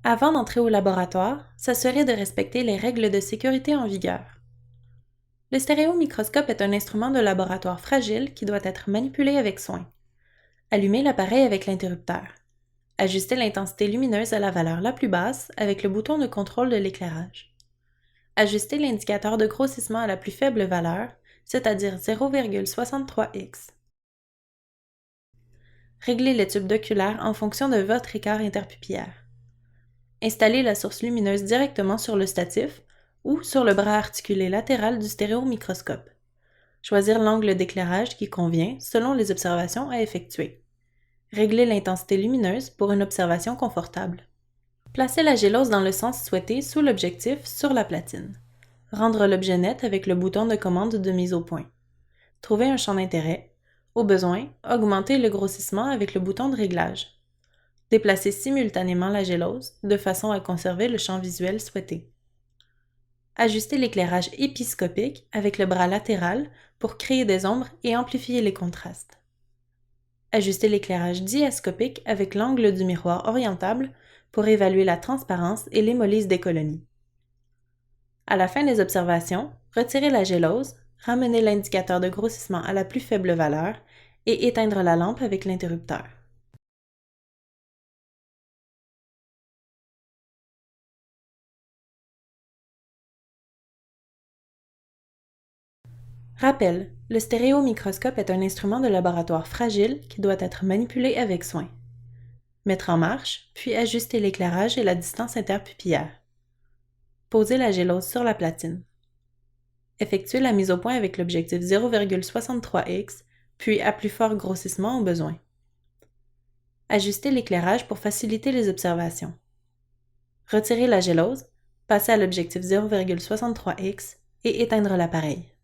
Avant d'entrer au laboratoire, s'assurer de respecter les règles de sécurité en vigueur. Le stéréomicroscope est un instrument de laboratoire fragile qui doit être manipulé avec soin. Allumez l'appareil avec l'interrupteur. Ajustez l'intensité lumineuse à la valeur la plus basse avec le bouton de contrôle de l'éclairage. Ajustez l'indicateur de grossissement à la plus faible valeur, c'est-à-dire 0,63x. Réglez les tubes d'oculaire en fonction de votre écart interpupillaire. Installez la source lumineuse directement sur le statif ou sur le bras articulé latéral du stéréomicroscope. Choisir l'angle d'éclairage qui convient selon les observations à effectuer. Réglez l'intensité lumineuse pour une observation confortable. Placez la gélose dans le sens souhaité sous l'objectif sur la platine. Rendre l'objet net avec le bouton de commande de mise au point. Trouver un champ d'intérêt. Au besoin, augmenter le grossissement avec le bouton de réglage. Déplacer simultanément la gélose de façon à conserver le champ visuel souhaité. Ajuster l'éclairage épiscopique avec le bras latéral pour créer des ombres et amplifier les contrastes. Ajuster l'éclairage diascopique avec l'angle du miroir orientable pour évaluer la transparence et l'hémolyse des colonies. À la fin des observations, retirez la gélose, ramenez l'indicateur de grossissement à la plus faible valeur et éteindre la lampe avec l'interrupteur. Rappel, le stéréomicroscope est un instrument de laboratoire fragile qui doit être manipulé avec soin. Mettre en marche, puis ajuster l'éclairage et la distance interpupillaire. Poser la gélose sur la platine. Effectuer la mise au point avec l'objectif 0,63x, puis à plus fort grossissement au besoin. Ajuster l'éclairage pour faciliter les observations. Retirer la gélose, passer à l'objectif 0,63x et éteindre l'appareil.